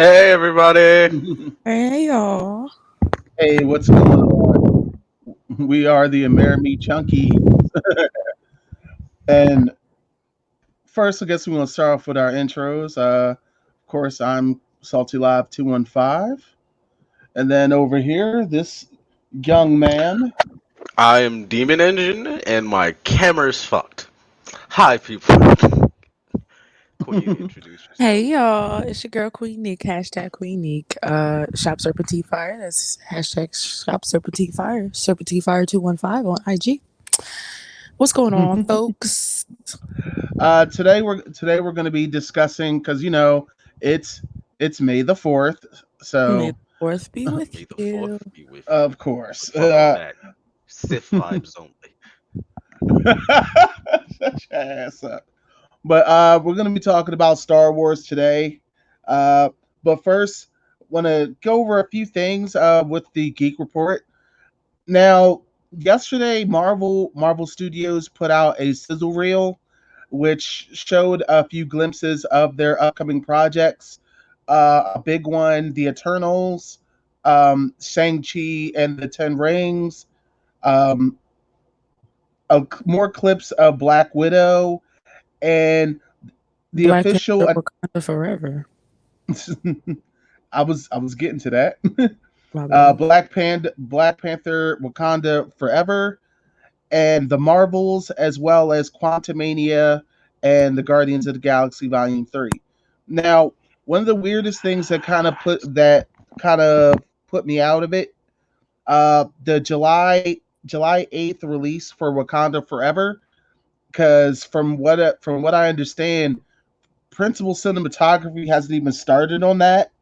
Hey everybody! Hey y'all. Hey, what's going on? We are the Amerime Junkies. And first, I guess we want to start off with our intros. Of course, I'm Salty Live 215. And then over here, this young man. I am Demon Engine and my camera's fucked. Hi people. Queen, introduce Hey yourself. y'all. It's your girl Queen Nick. Hashtag Queen Nick. Shop Serpentine Fire. That's hashtag Shop Serpentine Fire. Serpentine Fire 215 on IG. What's going on, folks? Today we're going to be discussing because it's it's May the 4th, May the so fourth be with May the you. fourth be with you. of course. Fuck all that. Sith vibes only. Shut your ass up. But we're going to be talking about Star Wars today. Uh, but first, want to go over a few things with the Geek Report. Now, yesterday, Marvel Studios put out a sizzle reel, which showed a few glimpses of their upcoming projects. A big one, The Eternals, Shang-Chi and the Ten Rings, um, more clips of Black Widow, and the Black official. Panther Wakanda Forever. I was getting to that. My bad. Black Panther, Wakanda Forever, and the Marvels, as well as Quantumania and the Guardians of the Galaxy Volume 3. Now, one of the weirdest things that kind of put me out of it, the July 8th release for Wakanda Forever, because from what I understand, principal cinematography hasn't even started on that,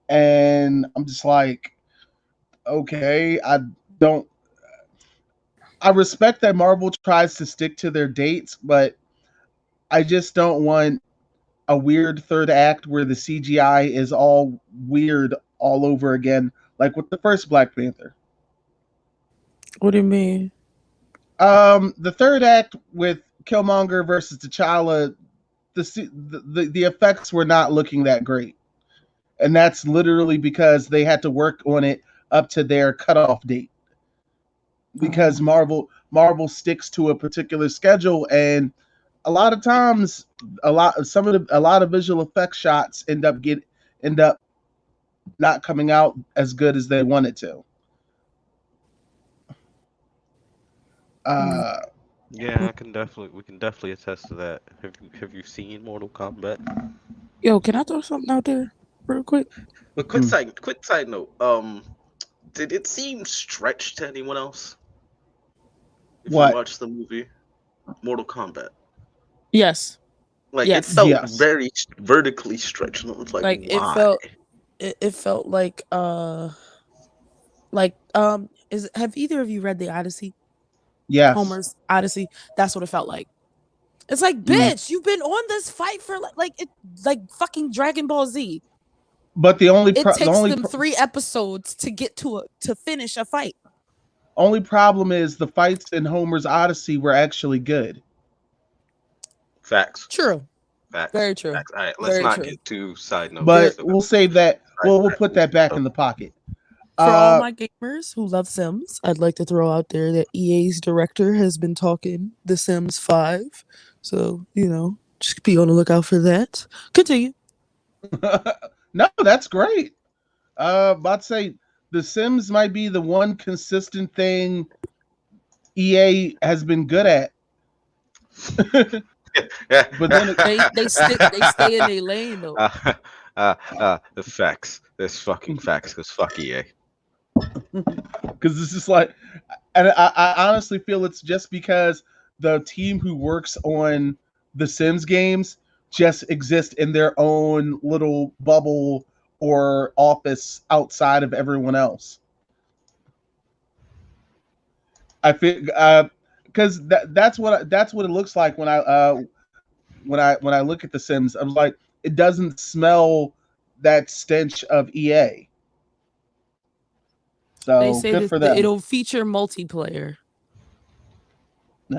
and I'm just like, okay, don't. I respect that Marvel tries to stick to their dates, but I just don't want a weird third act where the CGI is all weird all over again, like with the first Black Panther. What do you mean? The third act with Killmonger versus T'Challa, the effects were not looking that great, and that's literally because they had to work on it up to their cutoff date, because Marvel sticks to a particular schedule, and a lot of times a lot of visual effects shots end up not coming out as good as they wanted to. Uh, Yeah, we can definitely attest to that. Have you seen Mortal Kombat? Yo, can I throw something out there real quick? But hmm, quick side note, did it seem stretched to anyone else? If you what? watched the movie Mortal Kombat. Yes. Like it Yes. felt Yes, very vertically stretched, and I was like, Like why? it felt like is have either of you read the Odyssey? yes. Homer's Odyssey? That's what it felt like. It's like, Mm. bitch, you've been on this fight for like fucking Dragon Ball Z. But It takes them 3 episodes to get to finish a fight. only problem is the fights in Homer's Odyssey were actually good. Facts. True. Facts. Very true. Facts. All right, let's Very not true. get too side notes There But into the we'll save that. We'll sidetrack put that and back stuff. in the pocket. for all Uh, my gamers who love Sims, I'd like to throw out there that EA's director has been talking The Sims 5. So, just be on the lookout for that. Continue. no, that's great. About to say The Sims might be the one consistent thing EA has been good at. Yeah. But then They stay in their lane though. The facts. There's fucking facts, because fuck EA. because it's just like, and I honestly feel it's just because the team who works on the Sims games just exist in their own little bubble or office outside of everyone else. I feel because that's what it looks like when I look at the Sims. I was like, it doesn't smell that stench of EA. They So say good that for them. it'll feature multiplayer. Uh,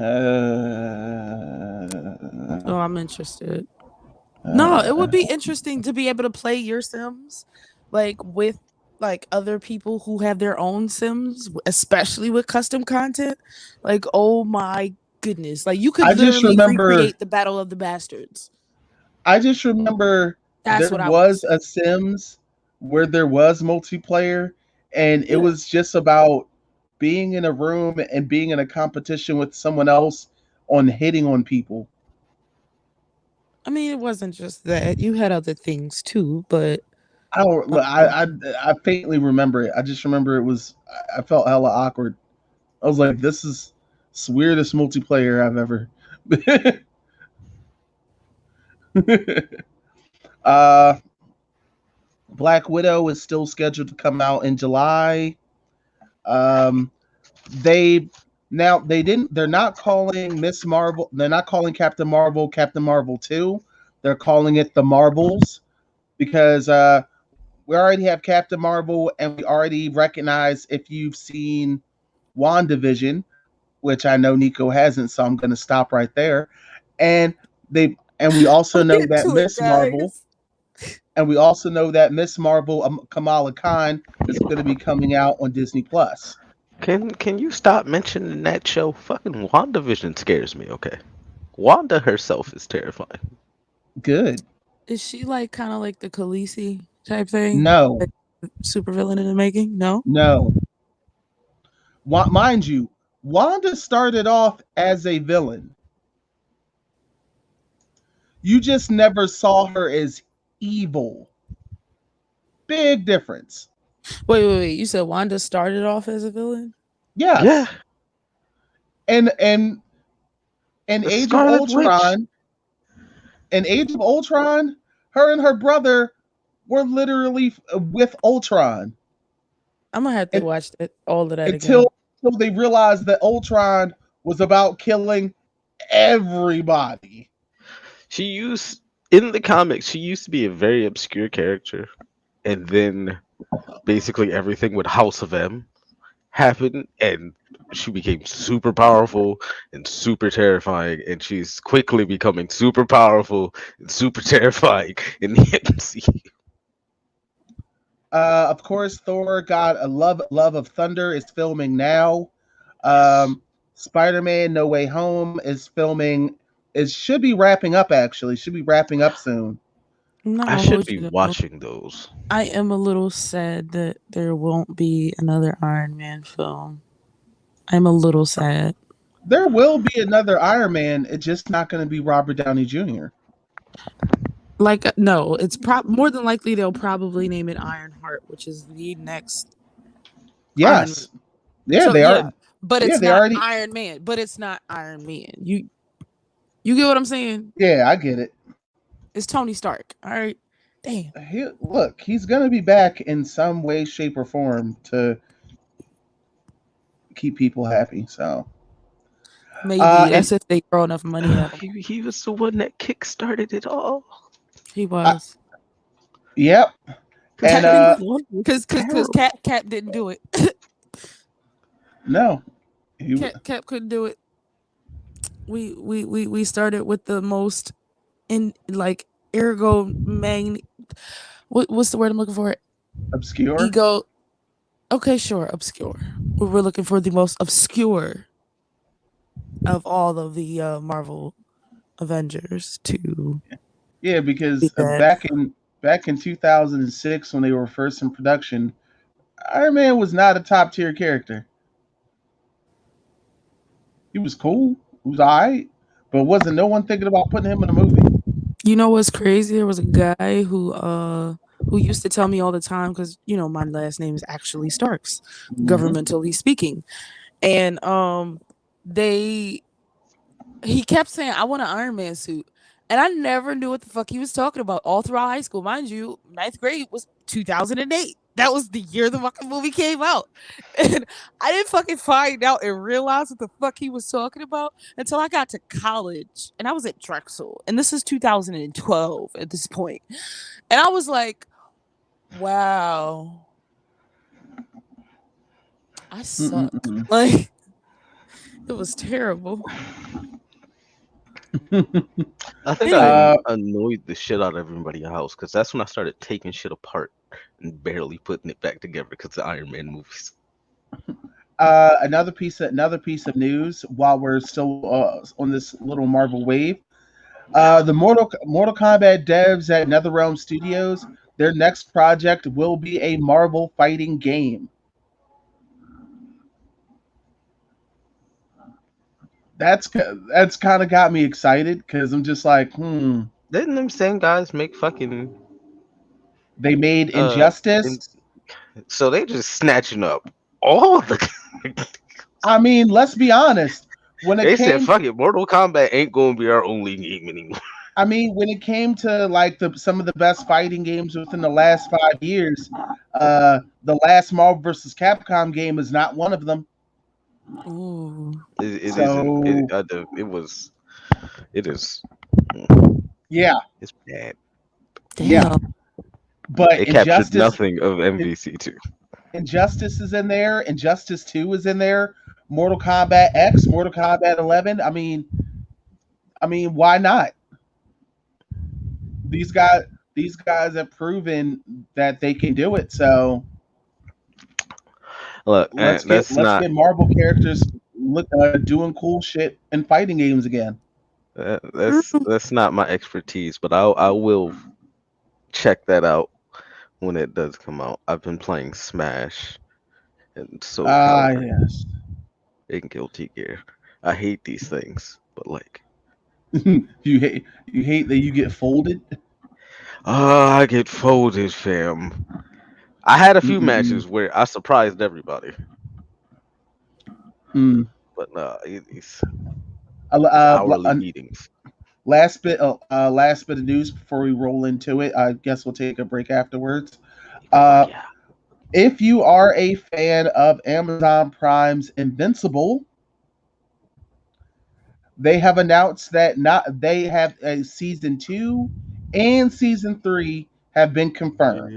So I'm interested. No, it would be interesting to be able to play your Sims like with like other people who have their own Sims, especially with custom content. Like, oh my goodness. Like you could I just literally remember. recreate the Battle of the Bastards. I just remember That's there what I want to was see. a Sims where there was multiplayer, and it Yeah. was just about being in a room and being in a competition with someone else on hitting on people. I mean, it wasn't just that. You had other things too, but I don't. um, I faintly remember it. I just remember it was. I felt hella awkward. I was like, "This is the weirdest multiplayer I've ever." uh, Black Widow is still scheduled to come out in July. Um, they they didn't. They're not calling Miss Marvel. They're not calling Captain Marvel 2. They're calling it the Marvels because we already have Captain Marvel, and we already recognize if you've seen WandaVision, which I know Nico hasn't, so I'm going to stop right there. And we also we'll know get that to it, Miss Marvel, guys. and we also know that Miss Marvel, Kamala Khan, is going to be coming out on Disney Plus. Can you stop mentioning that show? Fucking WandaVision scares me. Okay, Wanda herself is terrifying. Good. Is she like kind of like the Khaleesi type thing? No, Like super villain in the making? No. no. Mind you, Wanda started off as a villain. You just never saw her as evil. Big difference. Wait. You said Wanda started off as a villain? Yeah, Yes. And in the Age of Scarlet Witch. Ultron, her and her brother were literally with Ultron I'm gonna have to and, watch all of that until again. until they realized that Ultron was about killing everybody. She used in the comics. She used to be a very obscure character, and then basically everything with House of M happened, and she became super powerful and super terrifying, and she's quickly becoming super powerful and super terrifying in the MCU. Of course, Thor: God, a Love of Thunder is filming now. Yes. Spider-Man: No Way Home is filming. It should be wrapping up. Actually, should be wrapping up soon. I'm not I gonna should hold be you though. watching those. I am a little sad that there won't be another Iron Man film. I'm a little sad. There will be another Iron Man. It's just not going to be Robert Downey Jr. Like no, it's more than likely they'll probably name it Ironheart, which is the next Iron Man. Yes. Yeah, So they are. yeah, but Yeah, it's they not already. Iron Man. But it's not Iron Man. You get what I'm saying? Yeah, I get it. It's Tony Stark. All right. Damn. Look, he's going to be back in some way, shape, or form to keep people happy. So, Maybe and that's if they throw enough money at him. He was the one that kick-started it all. He I, was. yep. And Terrible. Because Terrible. Cap didn't do it. no, he. Cap couldn't do it. We started with the most in like ergo magn. What's the word I'm looking for? Obscure. Ego. Okay, sure, obscure. We're looking for the most obscure of all of the Marvel Avengers to Yeah, be because that. back in 2006 when they were first in production, Iron Man was not a top tier character. He was cool. He was alright, but wasn't no one thinking about putting him in a movie. You know what's crazy? There was a guy who used to tell me all the time because my last name is actually Starks, Mm-hmm. governmentally speaking, and they he kept saying, I want an Iron Man suit. And I never knew what the fuck he was talking about all throughout high school. Mind you, ninth grade was 2008. That was the year the fucking movie came out. And I didn't fucking find out and realize what the fuck he was talking about until I got to college. And I was at Drexel. And this is 2012 at this point. And I was like, wow, I suck. Mm-mm-mm. Like, it was terrible. I think I Anyway, annoyed the shit out of everybody else because that's when I started taking shit apart and barely putting it back together because the Iron Man movies. Another piece of news while we're still on this little Marvel wave. The Mortal Kombat devs at NetherRealm Studios, their next project will be a Marvel fighting game. That's kind of got me excited because I'm just like, Didn't them same guys make fucking they made uh? Injustice. In, so they just snatching up all the. I mean, let's be honest. When it They said, came "Fuck it, Mortal Kombat ain't gonna be our only game anymore." when it came to like some of the best fighting games within the last 5 years, the last Marvel versus Capcom game is not one of them. ooh, It isn't. So It was. It is. yeah, It's bad. yeah. damn. But It captured nothing of MVC2. Injustice is in there. Injustice 2 is in there. Mortal Kombat X, Mortal Kombat 11. I mean, why not? These guys, these guys have proven that they can do it. So Look, let's get that's let's not get Marvel characters doing cool shit in fighting games again. that's not my expertise, but I will check that out when it does come out. I've been playing Smash and Soul Ah, Calibur yes. and Guilty Gear. I hate these things, but like, You hate that you get folded. I get folded, fam. I had a few Mm-mm-mm. matches where I surprised everybody, Mm. but it's Uh, hourly beatings. last bit of news before we roll into it. I guess we'll take a break afterwards. Fuck Uh, yeah. if you are a fan of Amazon Prime's Invincible, they have announced that not they have a season 2 and season 3 have been confirmed.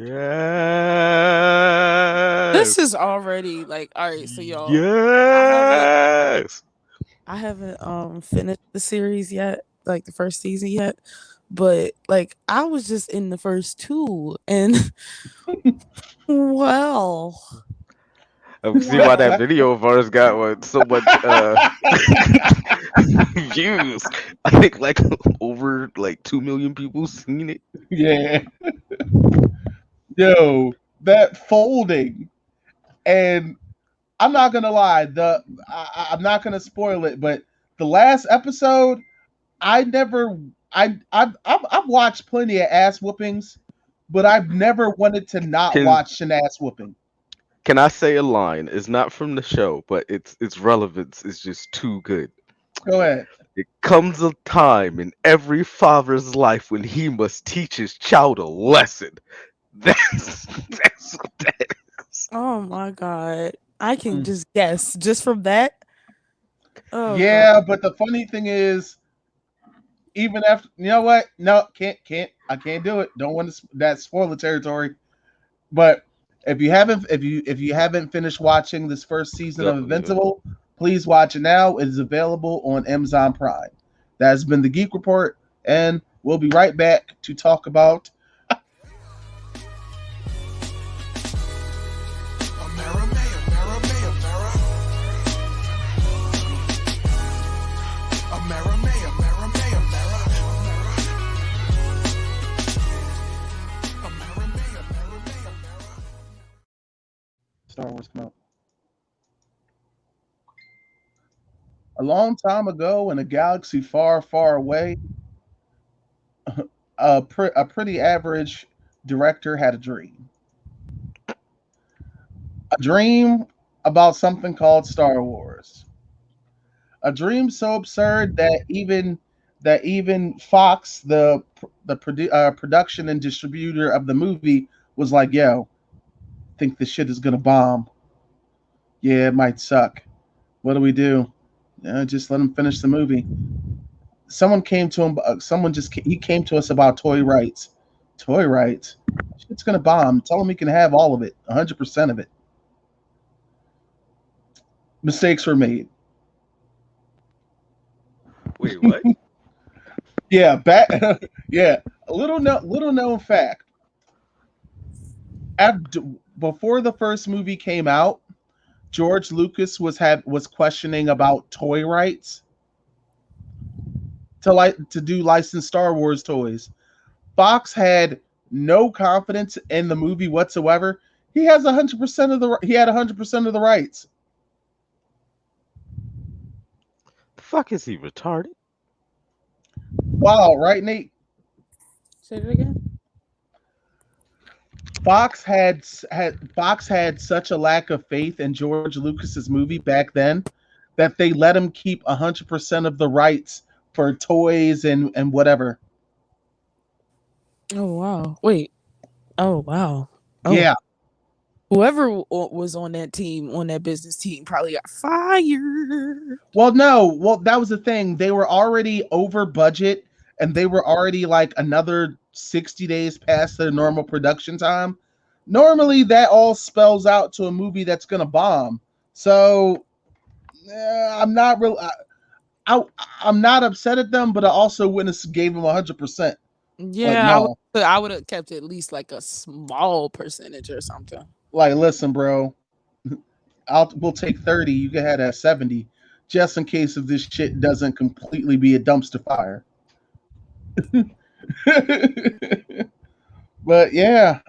This Yes. is already like, all right. So y'all, I haven't, Yes. I haven't finished the series yet, like the first season yet. But like, I was just in the first two, and well, See why that well, video of ours got so much views. I think like over like 2 million people seen it. Yeah, yo, that folding, and I'm not gonna lie, I'm not gonna spoil it, but the last episode, I never, I've watched plenty of ass whoopings, but I've never wanted to not Can watch an ass whooping. can I say a line? It's not from the show, but its relevance is just too good. Go ahead. It comes a time in every father's life when he must teach his child a lesson. That's what that is. oh my god, I can Mm. just guess just from that. Oh god, Yeah, but the funny thing is, even after you know what? No, can't I can't do it. Don't want to that spoiler territory. But if you haven't finished watching this first season of Don't even. Invincible, please watch it now. It is available on Amazon Prime. That has been the Geek Report, and we'll be right back to talk about Amerime, Amerime, Star Wars come out. A long time ago in a galaxy far, far away, a pretty average director had a dream. A dream about something called Star Wars. A dream so absurd that even Fox, the production and distributor of the movie, was like, "Yo, think this shit is gonna bomb? Yeah, it might suck. What do we do? Just let him finish the movie." Someone came to him. He came to us about toy rights. Toy rights. Shit's gonna bomb. Tell him he can have all of it, 100% of it. Mistakes were made. Wait, what? Yeah, yeah. A little known fact. After, before the first movie came out, George Lucas was questioning about toy rights to do licensed Star Wars toys. Fox had no confidence in the movie whatsoever. He had 100% of the rights. The fuck is he retarded? Wow, right, Nate? Say it again. Fox had such a lack of faith in George Lucas's movie back then that they let him keep 100% of the rights for toys and whatever. Oh wow. Wait. Oh wow. Oh, Yeah. whoever was on that team, on that business team, probably got fired. Well, no. Well, that was the thing. They were already over budget and they were already like another 60 days past their normal production time. Normally, that all spells out to a movie that's going to bomb. So, I'm not real. I, I'm not upset at them, but I also wouldn't have gave them 100%. Like, Yeah, no. I would have kept at least like a small percentage or something. Like, listen, bro. We'll take 30. You can have that 70, just in case if this shit doesn't completely be a dumpster fire. But yeah,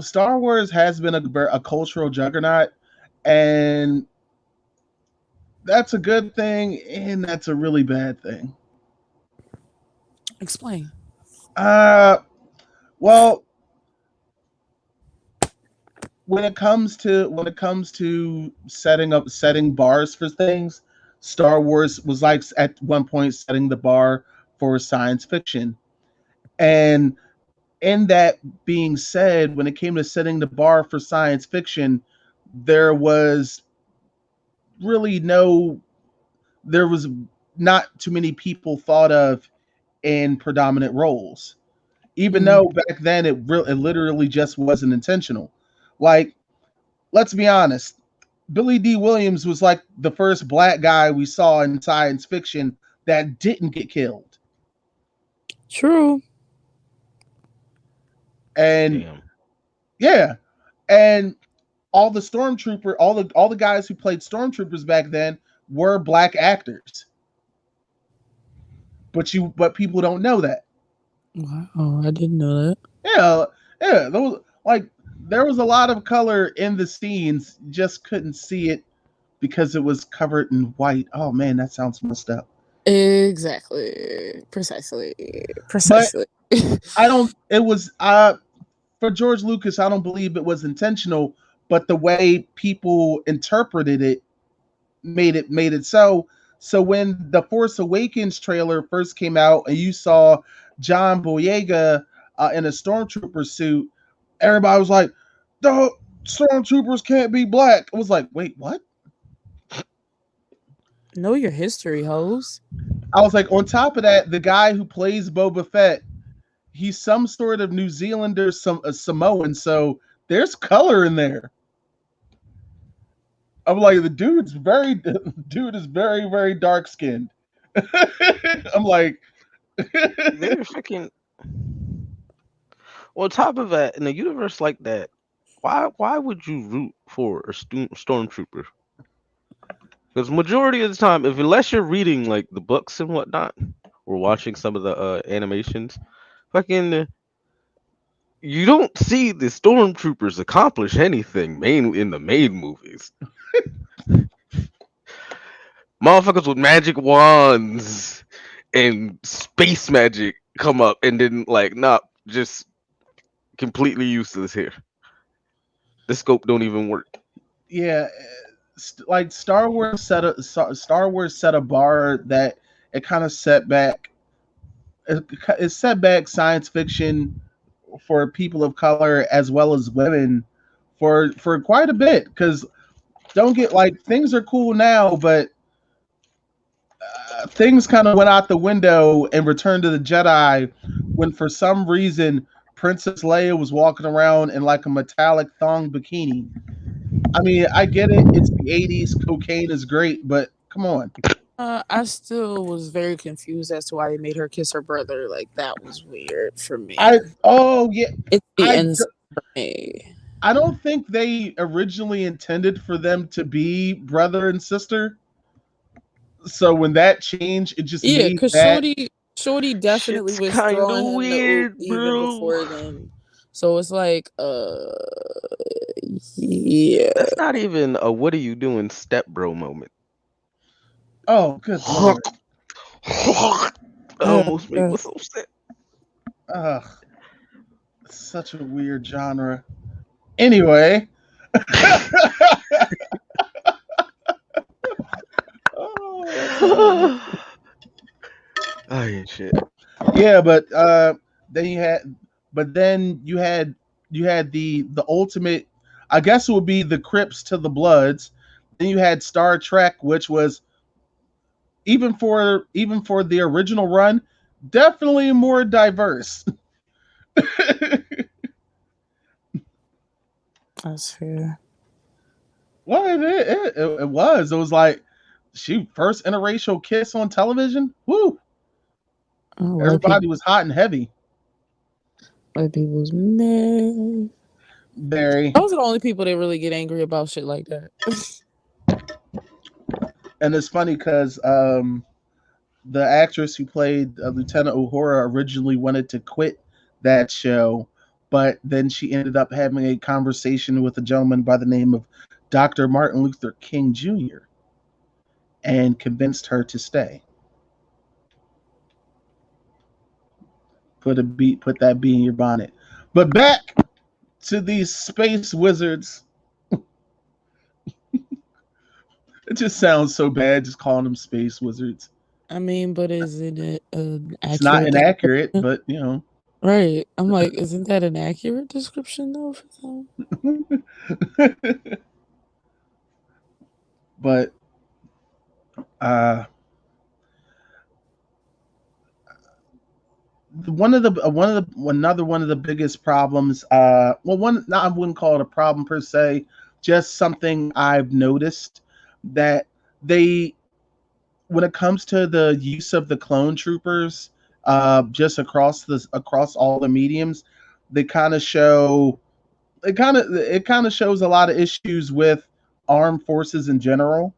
Star Wars has been a cultural juggernaut, and that's a good thing, and that's a really bad thing. Explain. Uh, well, when it comes to setting bars for things, Star Wars was like at one point setting the bar for science fiction. And in that being said, when it came to setting the bar for science fiction, there was really no there was not too many people thought of in predominant roles. Even Mm. though back then it literally just wasn't intentional. Like, let's be honest, Billy D. Williams was like the first black guy we saw in science fiction that didn't get killed. True. And Damn. yeah, and all the guys who played stormtroopers back then were black actors. But people don't know that. Wow, I didn't know that. Yeah, yeah, those like there was a lot of color in the scenes, just couldn't see it because it was covered in white. Oh man, that sounds messed up. Exactly. Precisely. But Precisely. I don't. It was for George Lucas. I don't believe it was intentional, but the way people interpreted it made it so. So when the Force Awakens trailer first came out, and you saw John Boyega in a stormtrooper suit, everybody was like, "The stormtroopers can't be black." It was like, wait, what? Know your history, hoes. I was like, on top of that, the guy who plays Boba Fett, he's some sort of New Zealander, some Samoan, so there's color in there. I'm like, the dude is very, very dark skinned. I'm like, They're fucking. On top of that, in a universe like that, why would you root for a stormtrooper? Because majority of the time, if unless you're reading like the books and whatnot, or watching some of the animations, fucking you don't see the stormtroopers accomplish anything main in the main movies. Motherfuckers with magic wands and space magic come up and then like nah, just completely useless here. The scope don't even work. yeah, like Star Wars set a bar that it kind of set back. It set back science fiction for people of color as well as women for quite a bit. Because don't get like things are cool now, but things kind of went out the window in Return to the Jedi when for some reason Princess Leia was walking around in like a metallic thong bikini. I mean, I get it. It's the 80s. Cocaine is great, but come on. I still was very confused as to why they made her kiss her brother. Like that was weird for me. Yeah, It's the I ends for me. I don't think they originally intended for them to be brother and sister. So when that changed, it just Yeah, made because that Shorty definitely Shit's was kind throwing of him the oop weird, even bro. before then. So it's like, yeah. That's not even a "what are you doing, step bro" moment. oh good lord. Almost made me so sick. Ugh, such a weird genre. Anyway. Oh, I ain't shit. yeah, but then you had then you had the ultimate, I guess it would be the Crips to the Bloods. Then you had Star Trek, which was even for the original run, definitely more diverse. That's fair. Well, it was. It was like, shoot, first interracial kiss on television. Woo! Oh, Everybody was hot and heavy. white people's mad. Very. Those are the only people that really get angry about shit like that. And it's funny because the actress who played Lieutenant Uhura originally wanted to quit that show, but then she ended up having a conversation with a gentleman by the name of Dr. Martin Luther King Jr. and convinced her to stay. Put that bee in your bonnet. But back to these space wizards. It just sounds so bad just calling them space wizards. I mean, but isn't it an It's not accurate inaccurate, description? but you know. Right. I'm like, isn't that an accurate description though for them? But uh one of the biggest problems, well, one, I wouldn't call it a problem per se, just something I've noticed, that they, when it comes to the use of the clone troopers, just across all the mediums, they kind of show it kind of shows a lot of issues with armed forces in general.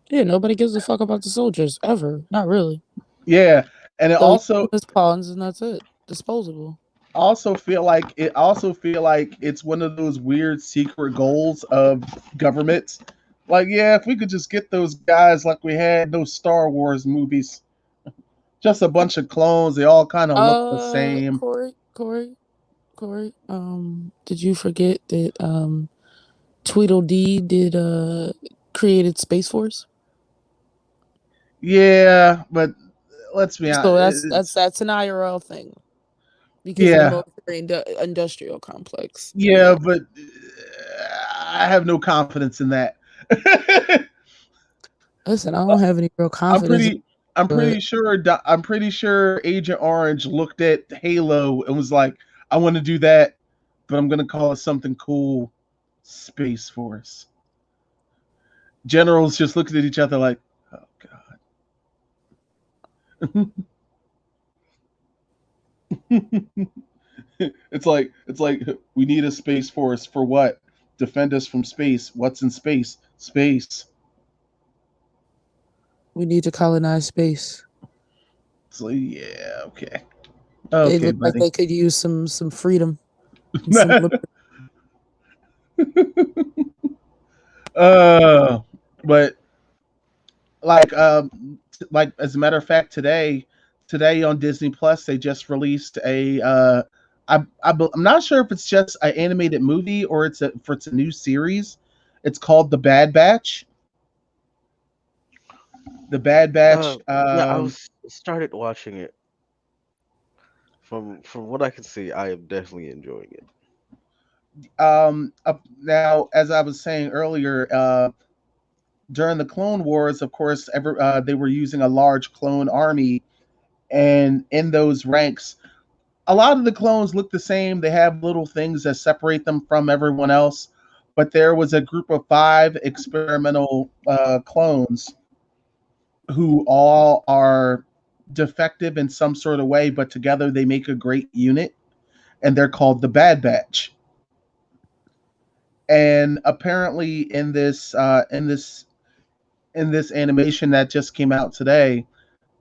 Yeah, nobody gives a fuck about the soldiers ever. Not really. Yeah, and it So you also use pawns and that's it. Disposable. also feel like it's one of those weird secret goals of governments. Like, yeah, if we could just get those guys like we had those Star Wars movies, just a bunch of clones, they all kind of look the same. Corey. Did you forget that Tweedledee did created Space Force? Yeah, but let's be honest. So that's an IRL thing because of the Yeah, military industrial complex. yeah, Yeah. but I have no confidence in that. Listen, I don't have any real I'm confidence, pretty. I'm but pretty sure. I'm pretty sure Agent Orange looked at Halo and was like, "I want to do that, but I'm gonna call it something cool, Space Force." Generals just looked at each other like, "Oh God." it's like we need a Space Force for what? Defend us from space. What's in space? Space. we need to colonize space. So yeah, okay, They okay, look like buddy. they could use some freedom and some liberty. uh, but like as a matter of fact, today on Disney Plus they just released a I'm not sure if it's just an animated movie or it's a new series. It's called The Bad Batch. The Bad Batch. Yeah, I was started watching it. From what I can see, I am definitely enjoying it. Now, as I was saying earlier, during the Clone Wars, of course, they were using a large clone army, and in those ranks, a lot of the clones look the same. They have little things that separate them from everyone else. But there was a group of 5 experimental clones who all are defective in some sort of way, but together they make a great unit, and they're called the Bad Batch. And apparently, in this animation that just came out today,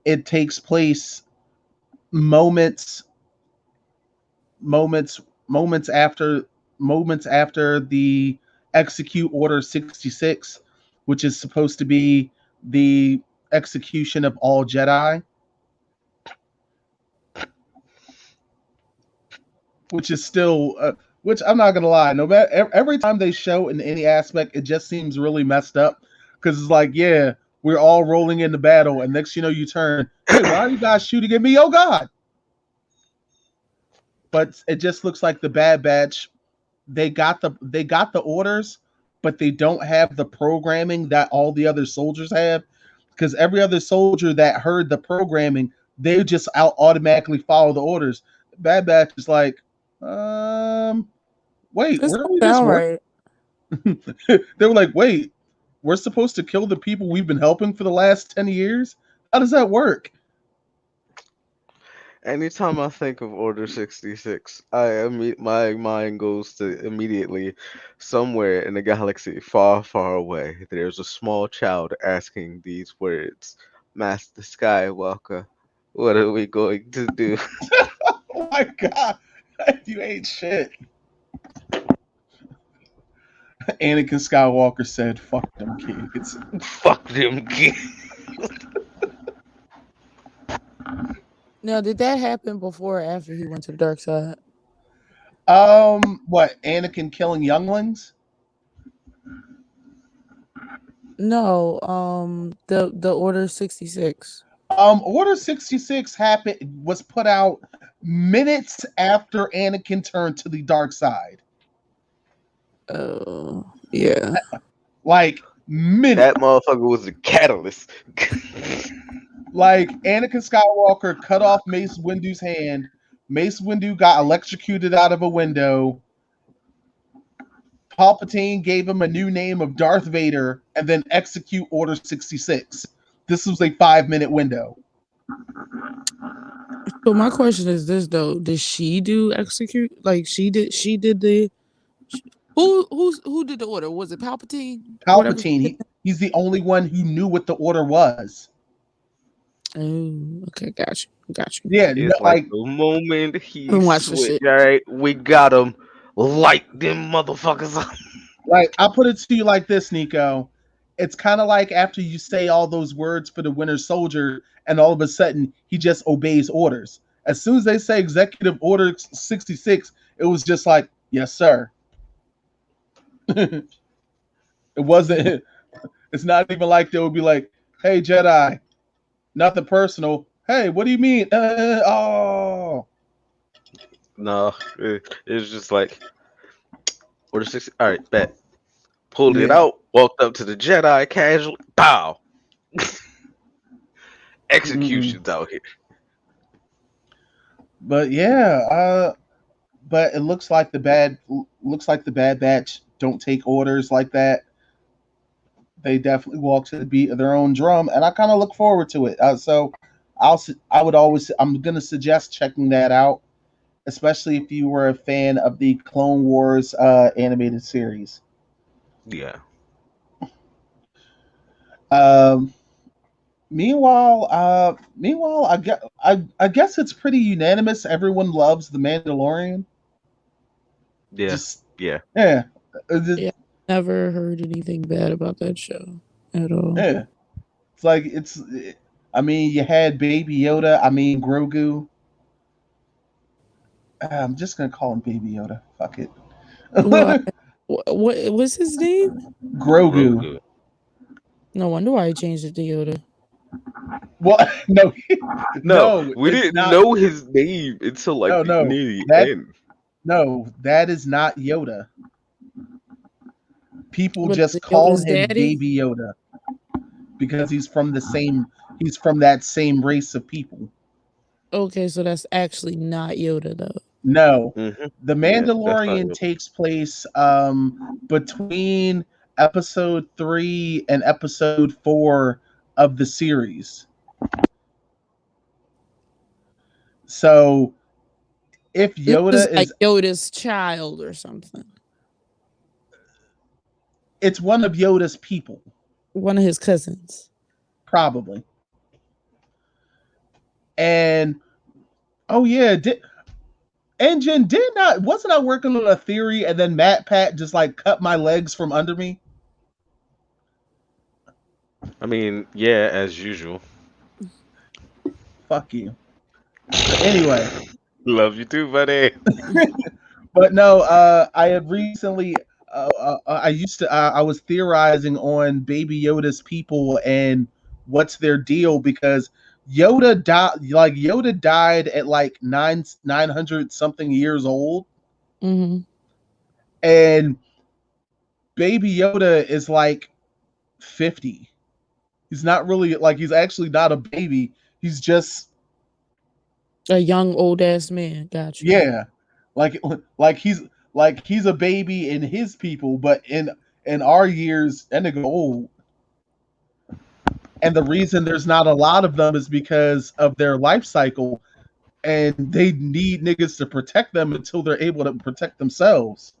it takes place moments moments moments after the execute order 66, which is supposed to be the execution of all Jedi, which is still which I'm not gonna lie, no matter every time they show in any aspect, it just seems really messed up, because it's like, yeah, we're all rolling into battle, and next you know you turn, hey, why are you guys shooting at me? Oh god. But it just looks like the Bad Batch, they got the orders, but they don't have the programming that all the other soldiers have. Because every other soldier that heard the programming, they just automatically follow the orders. Bad Batch is like, wait, This where are don't we just sound working? right. They were like, wait, we're supposed to kill the people we've been helping for the last 10 years? How does that work? Anytime I think of Order 66, my mind goes to immediately somewhere in a galaxy far, far away. There's a small child asking these words, Master Skywalker, what are we going to do? Oh my god, you ain't shit. Anakin Skywalker said, fuck them kids. Fuck them kids. Now, did that happen before or after he went to the dark side? What, Anakin killing younglings? No, the Order 66. Order 66 was put out minutes after Anakin turned to the dark side. Oh, yeah. Like, minutes. That motherfucker was a catalyst. Like, Anakin Skywalker cut off Mace Windu's hand. Mace Windu got electrocuted out of a window. Palpatine gave him a new name of Darth Vader, and then execute Order 66. This was a 5-minute window. So my question is this though: did she do execute? Like she did the who did the order? Was it Palpatine? Whatever. Palpatine, he's the only one who knew what the order was. Oh, okay, got you. Yeah, It's like the moment he switched, all right, we got him. Light them motherfuckers up. Like, I'll put it to you like this, Nico. It's kind of like after you say all those words for the Winter Soldier, and all of a sudden he just obeys orders. As soon as they say Executive Order 66, it was just like, yes, sir. It wasn't. It's not even like they would be like, hey, Jedi, nothing personal. Hey, what do you mean? Oh. No, it's just like Order 60. All right, bet. Pulled it out, walked up to the Jedi, casually, pow. Executions out here. But yeah, but it looks like the Bad Batch don't take orders like that. They definitely walk to the beat of their own drum, and I kind of look forward to it. So I'm gonna suggest checking that out, especially if you were a fan of the Clone Wars animated series. Yeah. Meanwhile, I guess it's pretty unanimous. Everyone loves the Mandalorian. Yeah. Yeah. Never heard anything bad about that show at all. Yeah. It's like I mean, you had Baby Yoda. I mean, Grogu. I'm just gonna call him Baby Yoda. Fuck it. What was his name? Grogu. No wonder why he changed it to Yoda. Well, no, we didn't know his name until like near the end. No, that is not Yoda. People just call him daddy? Baby Yoda because he's from that same race of people. Okay, so that's actually not Yoda though. No, The Mandalorian takes place between episode 3 and episode 4 of the series. So if This is Yoda like is, Yoda's child or something. it's one of Yoda's people, One of his cousins. probably. And oh yeah, Engine wasn't I working on a theory and then Matt Pat just like cut my legs from under me? I mean, yeah, as usual. Fuck you. But anyway, Love you too, buddy. but no, I had recently, I was theorizing on Baby Yoda's people and what's their deal because Yoda died at like 900 something years old, Mm-hmm. and Baby Yoda is like 50. He's not really like he's actually not a baby. He's just A young old ass man. Got you. yeah, like like he's like he's a baby in his people, but in our years, that nigga old. And the reason there's not a lot of them is because of their life cycle, and they need niggas to protect them until they're able to protect themselves.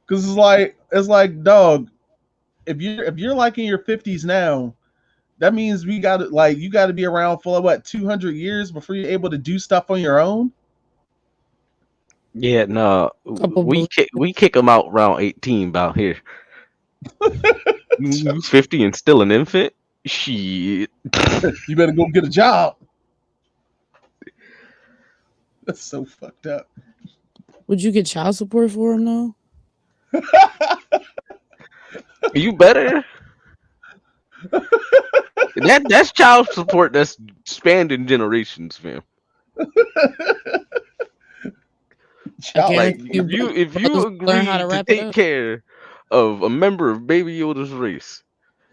Because it's like dog, if you're like in your 50s now, that means we got to like you got to be around for what 200 years before you're able to do stuff on your own. Yeah, no, Couple we kick them out around 18 about here. You 50 and still an infant? Shit. You better go get a job. That's so fucked up. Would you get child support for him though? You better. That's child support that's spanning generations, fam. Child Like guarantee you if you brothers learn how agree to to wrap it take up. care of a member of Baby Yoda's race,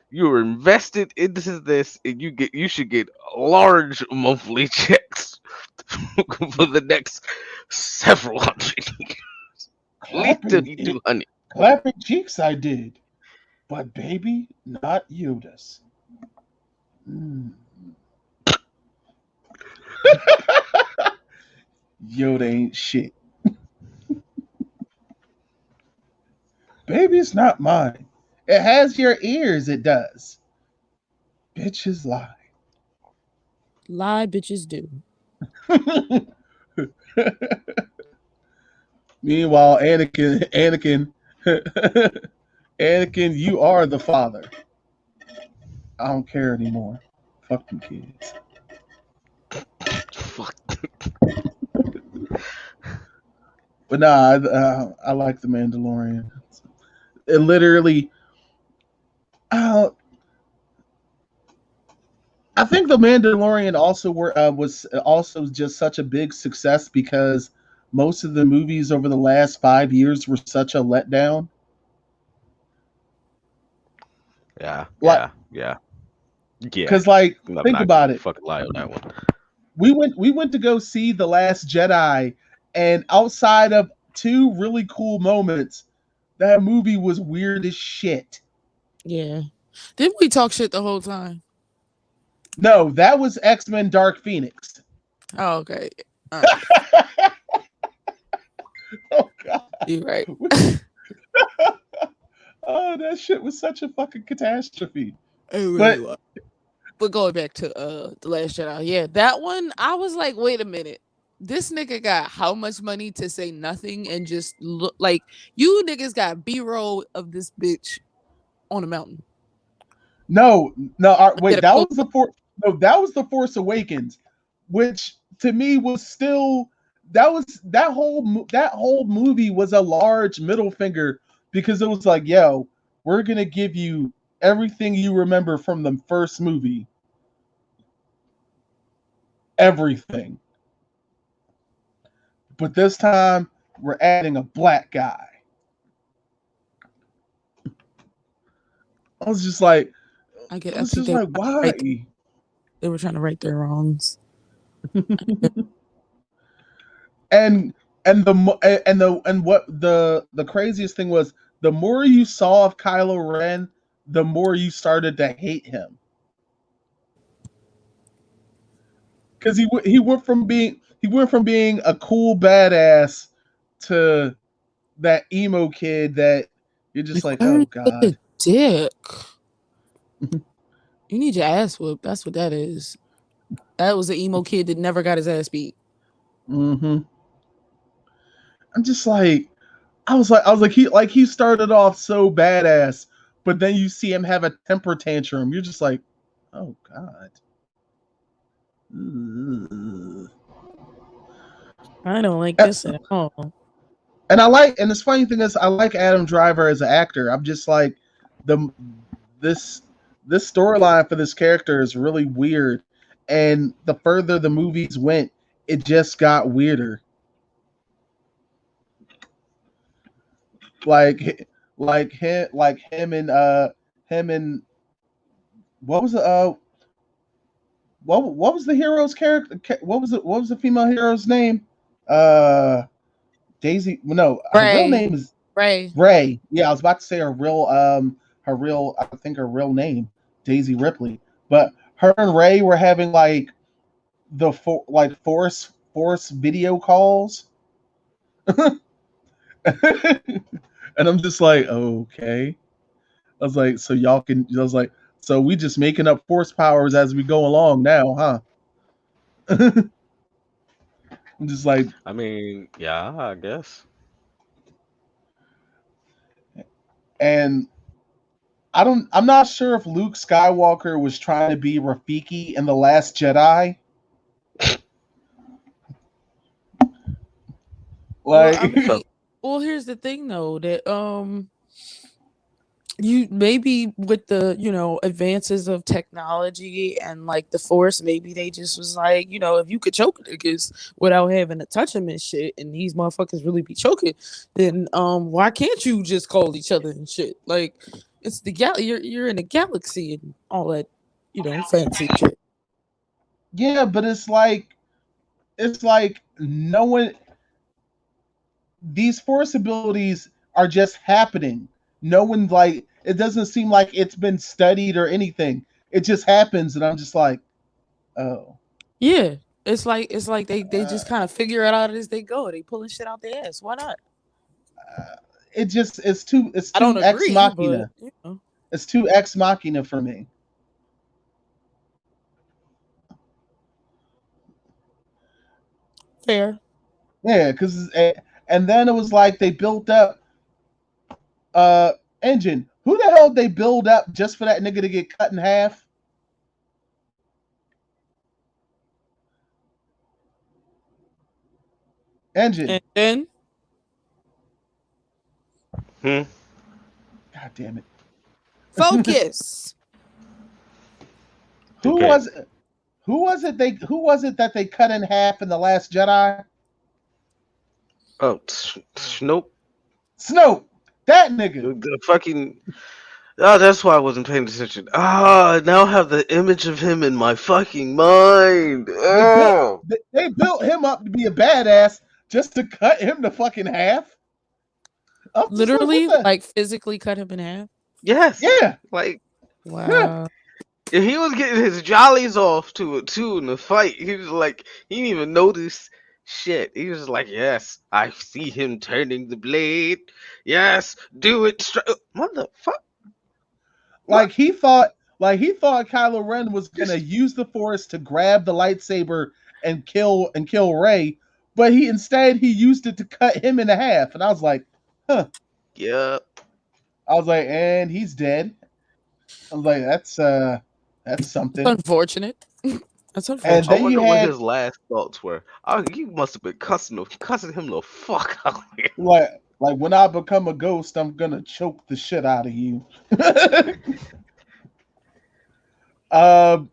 you are invested into this, and you should get large monthly checks for the next several hundred years, at least till you 200. clapping cheeks I did, but baby, not Yoda's. Mm. Yoda ain't shit. Baby's not mine. It has your ears, it does. Bitches lie. Lie bitches do. Meanwhile, Anakin, you are the father. I don't care anymore. Fuck them kids. Fuck. But nah, I like the Mandalorian. It literally, uh, I think the Mandalorian was also just such a big success because most of the movies over the last 5 years were such a letdown. Yeah, Like, yeah. because like, I'm not think gonna about it. fucking lie on that one. We went to go see The Last Jedi, and outside of two really cool moments, that movie was weird as shit. Yeah. Didn't we talk shit the whole time? No, that was X-Men Dark Phoenix. Oh, okay. All right. Oh god. You're right. Oh, that shit was such a fucking catastrophe. It really was. But going back to The Last Jedi, yeah, that one, I was like, wait a minute. This nigga got how much money to say nothing and just look like you niggas got B-roll of this bitch on a mountain. No, wait, that was the Force Awakens, which to me was still that whole movie was a large middle finger because it was like, yo, we're gonna give you everything you remember from the first movie, everything, but this time we're adding a black guy. I was just like, I I was just like, why? They were trying to right their wrongs. and what the craziest thing was, the more you saw of Kylo Ren, the more you started to hate him. Because he went from being a cool badass to that emo kid that you're just like, Why are oh you such a god. dick? You need your ass whooped. That's what that is. That was the emo kid that never got his ass beat. Mm-hmm. I'm just like, he started off so badass, but then you see him have a temper tantrum. You're just like, oh god. Ugh. I don't like this at all. And this funny thing is, I like Adam Driver as an actor. I'm just like, the this this storyline for this character is really weird, and the further the movies went, it just got weirder. Like him and what was the what was the hero's character? What was the female hero's name? Uh, Daisy. No, her real Ray. name is Ray. Ray. Yeah, I was about to say I think her real name, Daisy Ripley. But her and Ray were having like force video calls. And I'm just like, okay. I was like, so y'all can I was like, so we just making up force powers as we go along now, huh? I'm just like, I mean, yeah, I guess. and I'm not sure if Luke Skywalker was trying to be Rafiki in The Last Jedi. Well, I Like, mean, well, here's the thing though, that you maybe with the advances of technology and like the force, maybe they just was like, if you could choke niggas without having to touch them and shit, and these motherfuckers really be choking, then why can't you just call each other and shit? Like, it's the you're in a galaxy and all that, fancy shit. yeah, but it's like no one. These force abilities are just happening. No one like it doesn't seem like it's been studied or anything. It just happens, and I'm just like, oh. Yeah, it's like they just kind of figure it out as they go. They pulling shit out their ass. Why not? It just it's I don't too ex agree, but machina. It's too ex machina for me. fair. Yeah, because and then it was like they built up uh engine. Who the hell did they build up just for that nigga to get cut in half? Engine. And then Hmm. God damn it. focus. Who Okay. was who was it that they cut in half in The Last Jedi? Oh, nope. Snoke. That nigga. The fucking. Oh, that's why I wasn't paying attention. Ah, I now have the image of him in my fucking mind. They built Oh, they built him up to be a badass just to cut him to fucking half. I'm just like, what Literally, the? like physically cut him in half. yes. Yeah, Like, yeah. Wow. if he was getting his jollies off to it too in the fight, he was like, he didn't even notice shit. He was like, yes, I see him turning the blade. Yes, do it. Motherfucker. What? Like he thought Kylo Ren was gonna use the Force to grab the lightsaber and kill Rey, but he used it to cut him in half, and I was like, huh. Yeah. I was like, and he's dead. I was like, that's It's something. unfortunate. That's And I unfortunate. then you wonder what had his last thoughts were. Oh, you must have been cussing him the fuck out. like when I become a ghost, I'm gonna choke the shit out of you. um,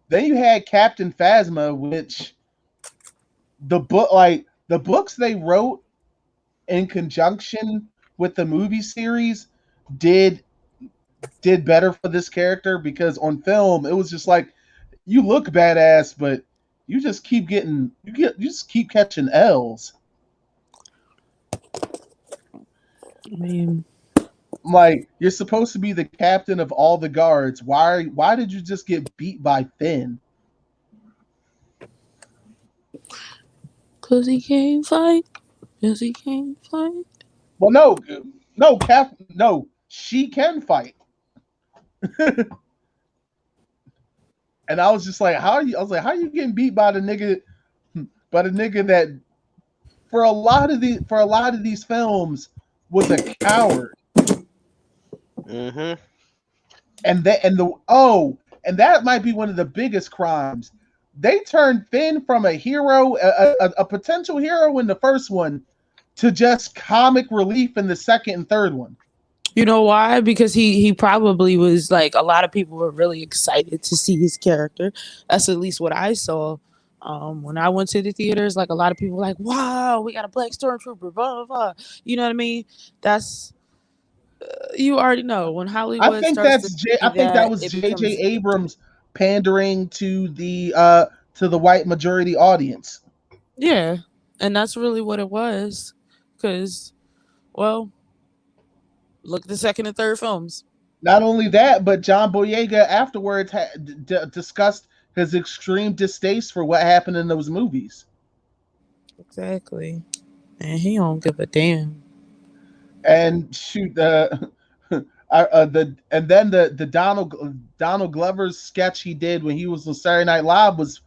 then you had Captain Phasma, which the books they wrote in conjunction with the movie series did better for this character because on film it was just like you look badass, but you just keep catching L's. I mean, I'm like, you're supposed to be the captain of all the guards. Why did you just get beat by Finn? Cause he can't fight. Cause he can't fight. Well, no, she can fight. And I was just like, how are you getting beat by the nigga that for a lot of these films was a coward. Mm-hmm. And that might be one of the biggest crimes. They turned Finn from a hero, a potential hero in the first one, to just comic relief in the second and third one. You know why? Because he probably was like, a lot of people were really excited to see his character. That's at least what I saw. When I went to the theaters, like a lot of people were like, wow, we got a black stormtrooper, blah blah blah. You know what I mean? That's you already know when Hollywood starts to I do think that that, was it J.J. becomes Abrams pandering to the white majority audience. yeah, and that's really what it was. Because well, look at the second and third films. Not only that, but John Boyega afterwards discussed his extreme distaste for what happened in those movies. Exactly, and he don't give a damn. And shoot, the Donald Glover's sketch he did when he was on Saturday Night Live was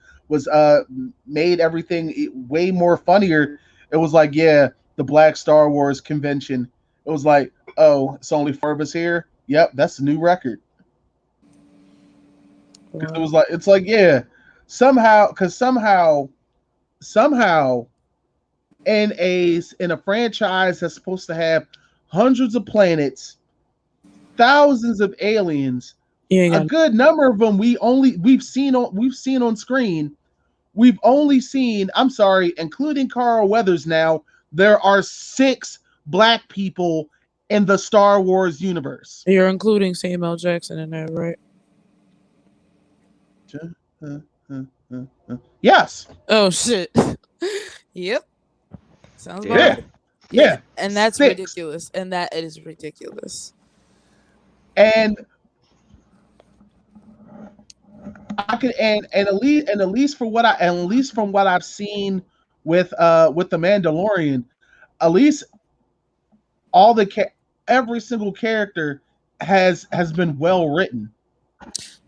made everything way more funnier. It was like, yeah, the Black Star Wars convention. It was like, oh, it's only 4 of us here. Yep, that's a new record. Because it was like, it's like, yeah, somehow in a franchise that's supposed to have hundreds of planets, thousands of aliens, You ain't a got good number of them we've seen on screen. We've only seen, I'm sorry, including Carl Weathers now, there are 6 black people in the Star Wars universe. You're including Samuel L. Jackson in that, right? Yes. Oh shit. Yep. Sounds about Yeah. right. Yeah. And that's 6. ridiculous. And that is ridiculous. And I could and at least from what I've seen with the Mandalorian, at least all every single character has been well written.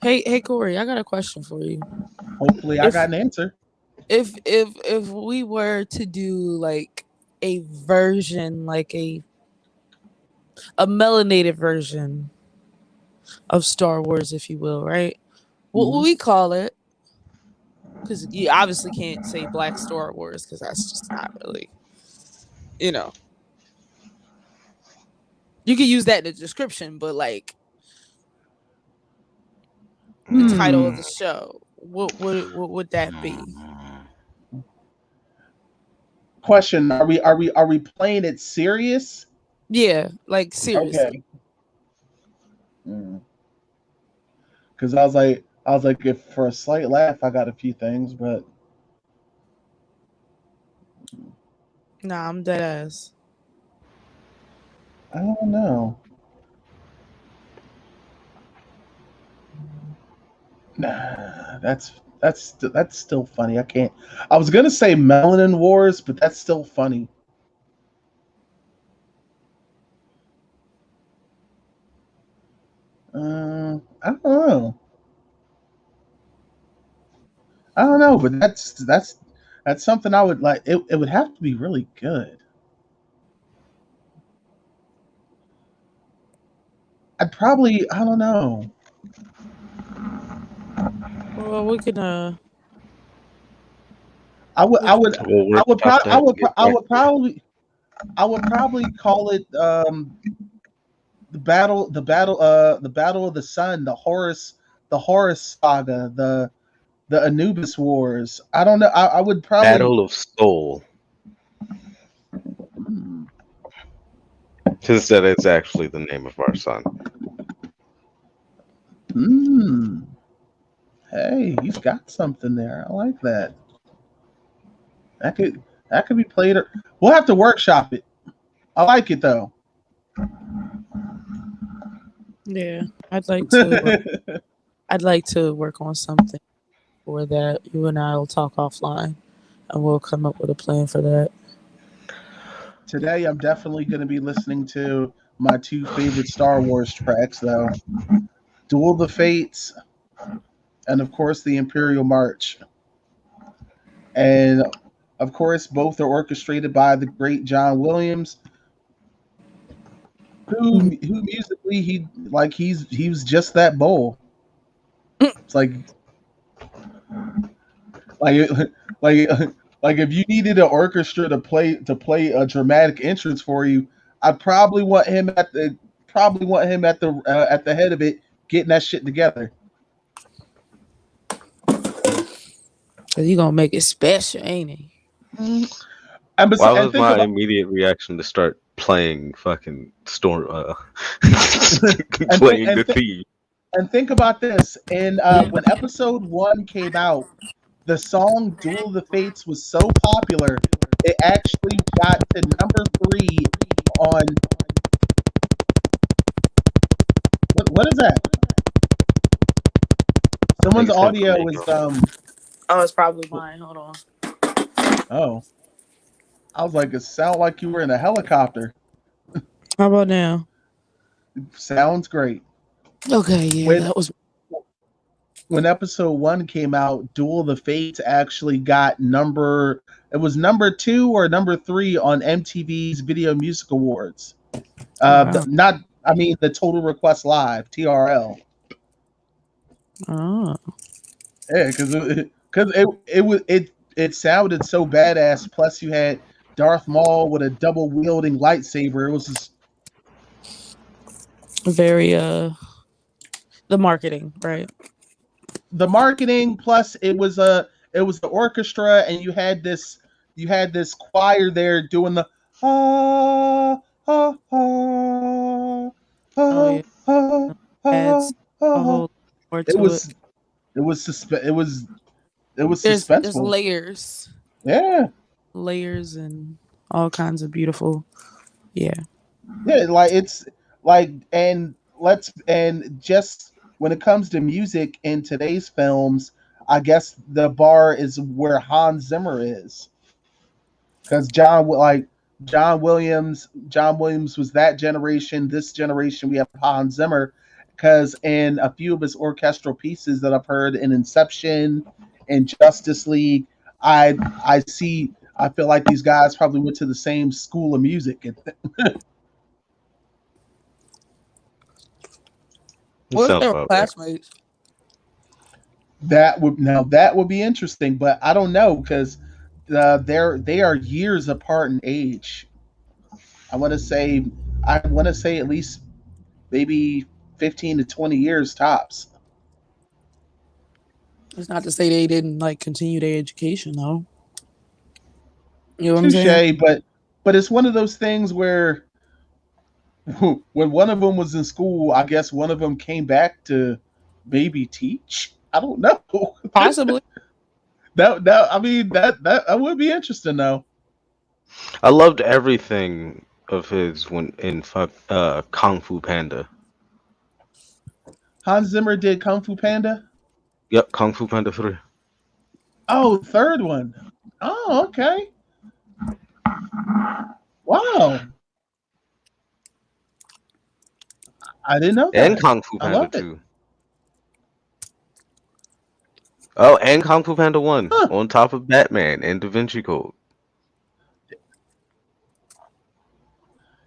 Hey Corey, I got a question for you. Hopefully, I got an answer. If we were to do like a version, like a melanated version of Star Wars, if you will, right? What would we call it? Because you obviously can't say Black Star Wars because that's just not really, you know. You can use that in the description, but like the title of the show, what would that be? Question: are we playing it serious? Yeah, like seriously. Okay. Because I was like, if for a slight laugh, I got a few things, but Nah, I'm dead ass. I don't know. Nah, that's still funny. I can't. I was gonna say Melanin Wars, but that's still funny. I don't know. I don't know, but that's something I would like. It would have to be really good. I'd probably, I don't know. Well, we can I would I would We'll I work would about pro- that. I would probably call it the battle of the sun, the Horus saga, the Anubis Wars. I don't know. I would probably Battle of Soul. Since that it's actually the name of our son. Hey, he's got something there. I like that. That could be played. We'll have to workshop it. I like it though. Yeah, I'd like to. I'd like to work on something for that. You and I will talk offline, and we'll come up with a plan for that. Today, I'm definitely going to be listening to my two favorite Star Wars tracks, though: Duel of the Fates, and of course, the Imperial March. And of course, both are orchestrated by the great John Williams, Mhm. who musically he was just that bold. It's like like like if you needed an orchestra to play a dramatic entrance for you, I'd probably want him at the head of it, getting that shit together. Cause you gonna make it special, ain't he? Mhm. And Why and was think my about immediate reaction to start playing fucking storm and think playing and the think theme? and think about this. And when episode one came out, the song "Duel of the Fates" was so popular, it actually got to number 3 on what is that? I think Someone's it's coming from audio Angel. is Oh, it's probably mine. Hold on. oh, I was like, it sounded like you were in a helicopter. How about now? Sounds great. Okay, yeah, When that was. when episode 1 came out, Duel of the Fates actually got number 2 or number 3 on MTV's Video Music Awards. Wow. Not, I mean, the Total Request Live (TRL). Oh, Yeah, because it sounded so badass. Plus, you had Darth Maul with a double wielding lightsaber. It was just very the marketing, right? the marketing. Plus, it was the orchestra, and you had this choir there doing the ah ah ah Oh ah yeah, ah ah adds a ah. whole more It to it. was it was it was There's suspenseful. layers, Yeah. layers, and all kinds of beautiful. Yeah. Yeah, like it's like and just when it comes to music in today's films, I guess the bar is where Hans Zimmer is, because John Williams was that generation. This generation we have Hans Zimmer, because in a few of his orchestral pieces that I've heard in Inception and Justice League, I feel like these guys probably went to the same school of music. And It What if sounds they were about right. classmates? that would be interesting, but I don't know because they are years apart in age. I want to say at least maybe 15 to 20 years tops. It's not to say they didn't like continue their education though. You know what I'm saying? Touche, but it's one of those things where when one of them was in school, I guess one of them came back to maybe teach. I don't know. Possibly. That I mean that would be interesting though. I loved everything of his when in Kung Fu Panda. Hans Zimmer did Kung Fu Panda. Yep, Kung Fu Panda 3. Oh, third one. Oh, okay. Wow. I didn't know And that. Kung Fu I Panda love it. 2. Oh, and Kung Fu Panda 1 Huh. on top of Batman and Da Vinci Code.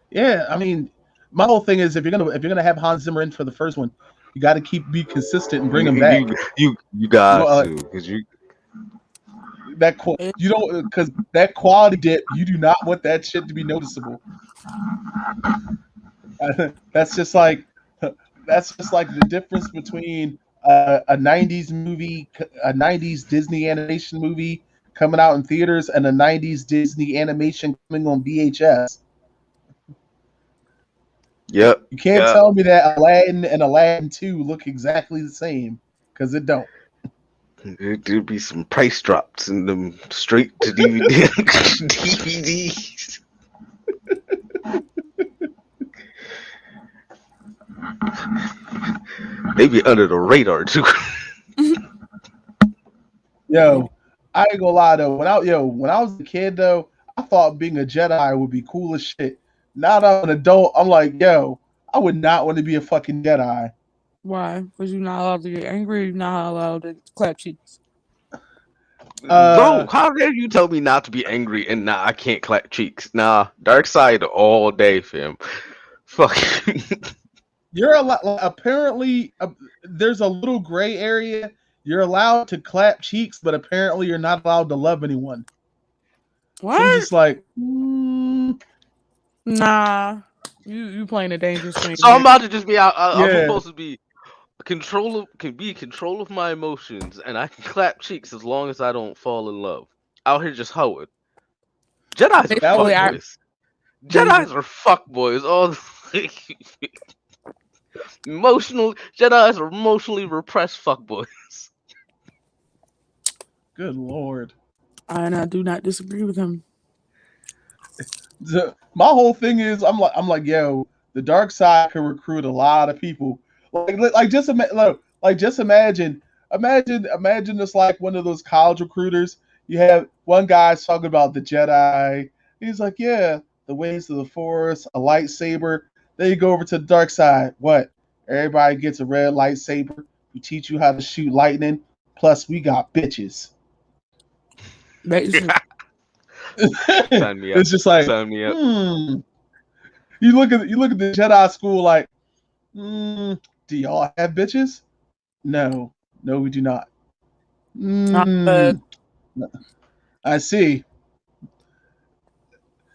Yeah, I mean, my whole thing is if you're gonna have Hans Zimmer in for the first one, you got to be consistent and bring You him back. you You know, got to because you It- you don't because that quality dip, you do not want that shit to be noticeable. that's just like that's just like the difference between a '90s Disney animation movie coming out in theaters and a '90s Disney animation coming on VHS. yep You can't yep. tell me that Aladdin and Aladdin 2 look exactly the same, because it don't. There'd be some price drops in them straight to DVD DVDs. They be under the radar too. Yo, I ain't gonna lie though. When I was a kid though, I thought being a Jedi would be cool as shit. Now that I'm an adult, I'm like, yo, I would not want to be a fucking Jedi. Why? Because you're not allowed to get angry. You're not allowed to clap cheeks. Bro, Uh, how dare you tell me not to be angry and nah, I can't clap cheeks. Nah, dark side all day, fam. Fuck. you're apparently there's a little gray area. You're allowed to clap cheeks, but apparently you're not allowed to love anyone. What? So I'm just like, Nah. You playing a dangerous game. So I'm about to just be out. I'm yeah. supposed to be control of my emotions, and I can clap cheeks as long as I don't fall in love. Out here just hoeing. Jedi's are That Basically, was fuckboys. Danger. Jedi's are fuckboys. All emotional Jedi's are emotionally repressed fuckboys. good lord. I do not disagree with him. My whole thing is I'm like yo, the dark side can recruit a lot of people. Just imagine this like one of those college recruiters. You have one guy's talking about the Jedi. He's like, yeah, the ways of the Force, a lightsaber. Then you go over to the dark side. What? Everybody gets a red lightsaber. We teach you how to shoot lightning. Plus, we got bitches. Basically, Sign me up. It's just like, Sign me up. You look at the Jedi school like, do y'all have bitches? No, we do not. I see.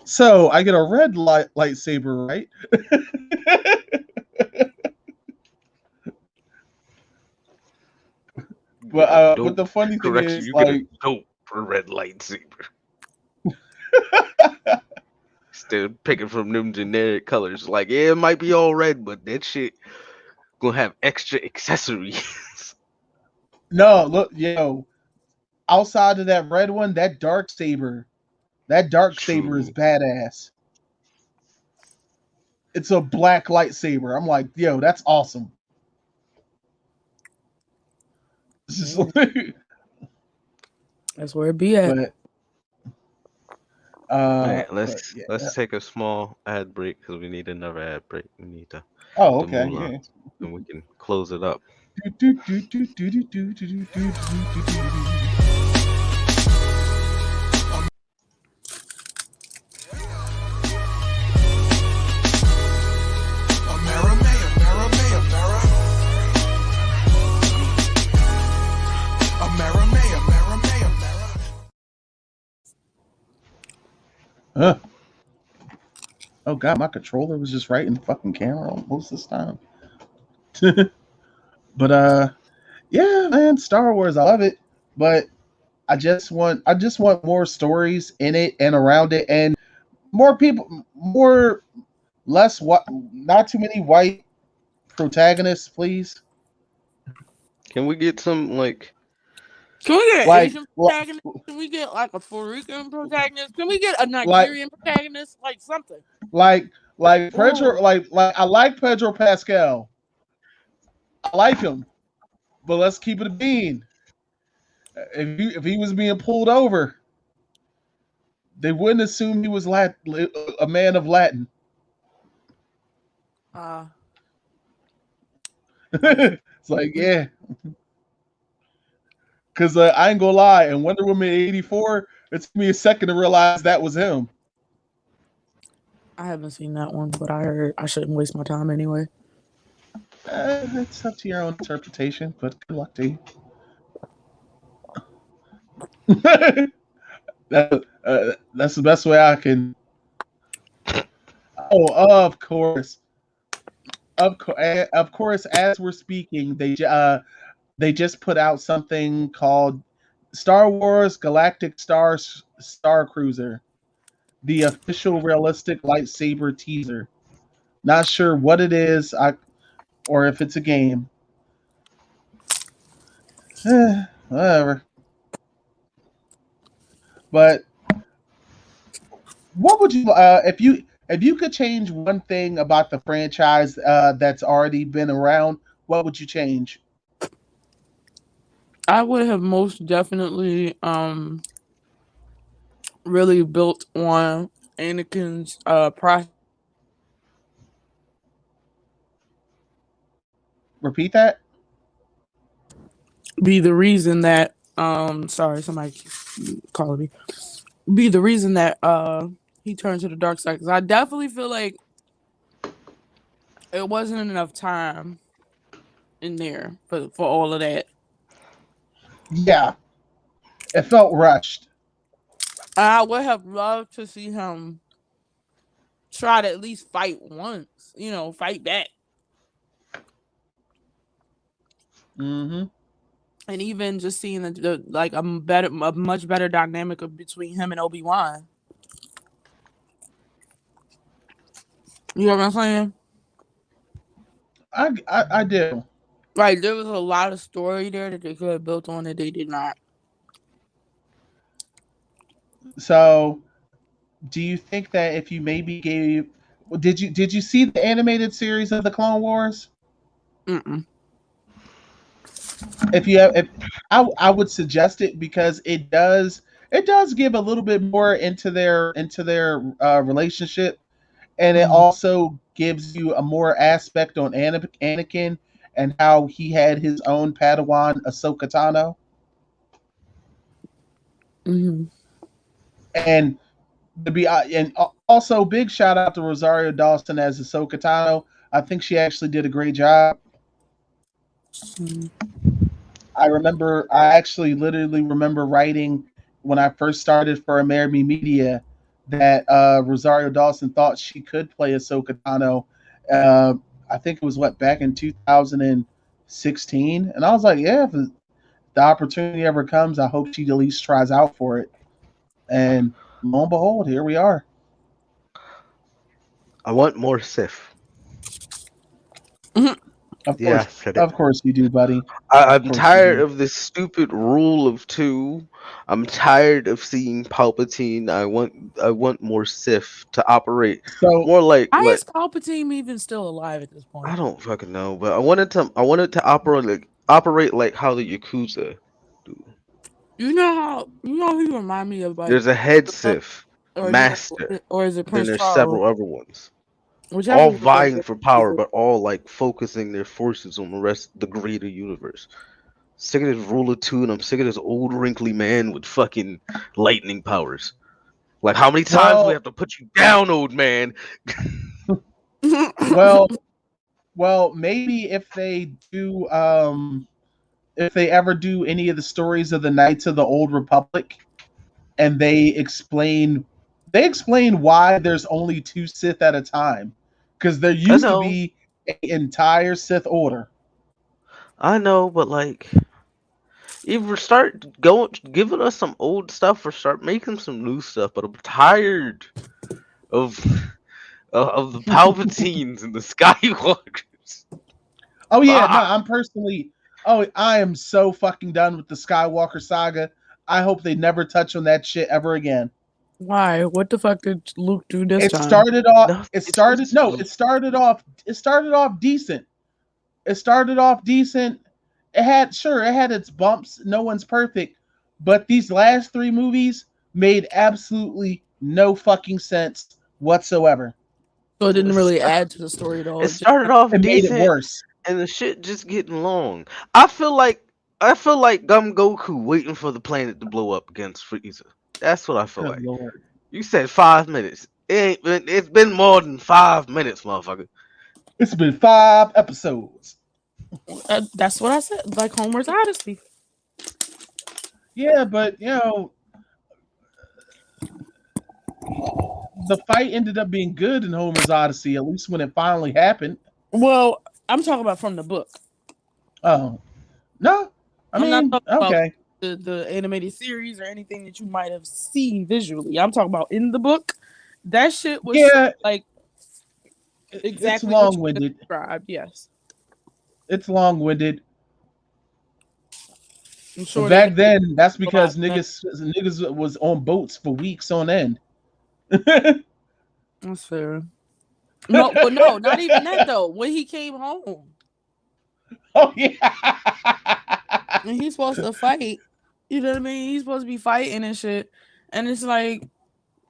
So I get a red lightsaber, right? But the funny thing Correction, is, you get a like, dope red lightsaber. Instead of picking from them generic colors, like yeah, it might be all red, but that shit gonna have extra accessories. no, look, yo, outside of that red one, that dark saber is True. badass. It's a black lightsaber. I'm like, yo, that's awesome. It's just that's where it be at. but Alright, but let's take a small ad break because we need another ad break. We need to oh, the okay, moolah, yeah. and we can close it up. Amerime, Amerime. Huh. Oh god, my controller was just right in the fucking camera most of this time. But yeah, man, Star Wars, I love it. But I just want more stories in it and around it, and more people, more less what, not too many white protagonists, please. Can we get some like Can we get an Like, Asian protagonist? Can we get like a Puerto Rican protagonist? Can we get a like, Nigerian protagonist? Like something. like, Pedro, Ooh. I like Pedro Pascal. I like him, but let's keep it a bean. If he was being pulled over, they wouldn't assume he was a man of Latin. It's like, yeah. Because I ain't gonna lie, in Wonder Woman 84, it took me a second to realize that was him. I haven't seen that one, but I heard I shouldn't waste my time anyway. It's up to your own interpretation, but good luck to you. That's the best way I can. Oh, of course. Of course, as we're speaking, they just put out something called Star Wars Galactic Star Cruiser, the official realistic lightsaber teaser. Not sure what it is, or if it's a game. Whatever. But what would you if you could change one thing about the franchise that's already been around? what would you change? I would have most definitely really built on Anakin's process Repeat that. be the reason that sorry, somebody keeps calling me. Be the reason that he turned to the dark side. Because I definitely feel like it wasn't enough time in there for all of that. Yeah, it felt rushed. I would have loved to see him try to at least fight once, fight back. Mm-hmm. And even just seeing the like a much better dynamic between him and Obi-Wan. You know what I'm saying? I do. Like there was a lot of story there that they could have built on that they did not. So, do you think that if you maybe gave, did you see the animated series of the Clone Wars? Mm-mm. If you have, if I would suggest it because it does give a little bit more into their relationship, and it Mm-hmm. also gives you a more aspect on Anakin and how he had his own Padawan Ahsoka Tano, Mm-hmm. and also big shout out to Rosario Dawson as Ahsoka Tano. I think she actually did a great job. I actually literally remember writing when I first started for Amerime Media that Rosario Dawson thought she could play Ahsoka Tano. Uh, I think it was back in 2016, and I was like, yeah, if the opportunity ever comes, I hope she at least tries out for it. And lo and behold, here we are. I want more Sith. Mm-hmm. Yeah, I said it. Of course you do, buddy. Of I'm course you tired do. of this stupid rule of two. I'm tired of seeing Palpatine. I want more Sith to operate So more like Why what is Palpatine even still alive at this I point? don't fucking know, but I wanted to operate like how the Yakuza do. You know who you remind me of, like, There's a head Sith or is master, it or is it then Prince there's Charles? several other ones, Whichever all one it vying for power, is. but all like focusing their forces on the greater universe. Sick of this rule of two, and I'm sick of this old wrinkly man with fucking lightning powers. Like, how many times do we well, have to put you down, old man? well, maybe if they ever do any of the stories of the Knights of the Old Republic, and they explain why there's only two Sith at a time, because there I used to know, be an entire Sith order. I know, but like, either start going, giving us some old stuff, or start making some new stuff. But I'm tired of of the Palpatines and the Skywalkers. Oh yeah, no, Fuck. I'm personally. Oh, I am so fucking done with the Skywalker saga. I hope they never touch on that shit ever again. Why? What the fuck did Luke do this It time? started off. No, It it's started. just No, it started off. It started off decent. It started off decent. It had its bumps. No one's perfect, but these last three movies made absolutely no fucking sense whatsoever. So it it didn't really start- add to the story at all. it It just started off It made it decent, worse. and the shit just getting long. I feel like Gum Goku waiting for the planet to blow up against Frieza. That's what I feel Good like. lord. You said 5 minutes. It's been more than 5 minutes, motherfucker. It's been 5 episodes. that's what I said. Like Homer's Odyssey. Yeah, but the fight ended up being good in Homer's Odyssey, at least when it finally happened. Well, I'm talking about from the book. Oh no, I I'm not mean, talking about okay, the animated series or anything that you might have seen visually. I'm talking about in the book. That shit was yeah, like it's exactly what you just long-winded. described. Yes, It's long-winded. I'm But sure they had back then, that's a lot. because niggas was on boats for weeks on end. That's fair. No, but no, not even that though. When he came home, Oh yeah. And he's supposed to fight. You know what I mean? He's supposed to be fighting and shit. And it's like,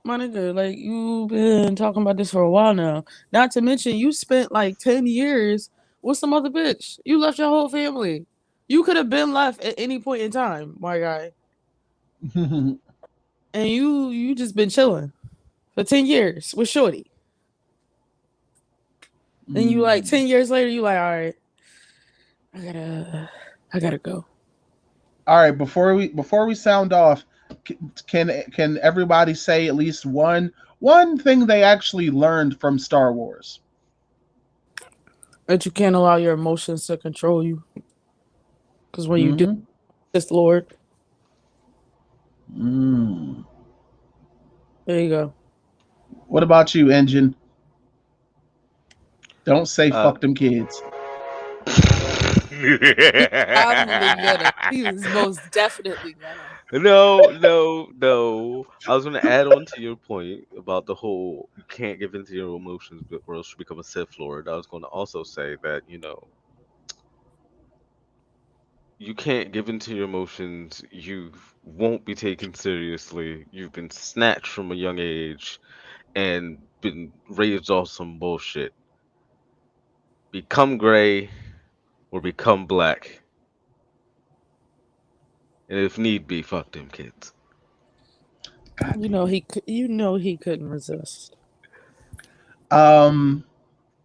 my nigga, like you've been talking about this for a while now. Not to mention you spent like 10 years with some other bitch. You left your whole family. You could have been left at any point in time, my guy. And you just been chilling for 10 years with Shorty. And you like 10 years later, you like, all right, I gotta go. All right, before we sound off, can everybody say at least one thing they actually learned from Star Wars? That you can't allow your emotions to control you. Because when you do, Mm-hmm. it's the Lord. Mm. There you go. What about you, Engine? Don't say Uh, fuck them kids. He's probably gonna. He was most definitely gonna. no, no, no. I was going to add on to your point about the whole you can't give into your emotions or else you become a Sith Lord. I was going to also say that, you can't give into your emotions. You won't be taken seriously. You've been snatched from a young age and been raised off some bullshit. Become gray or become black. And if need be, fuck them kids. God You damn know it. he couldn't resist. Um,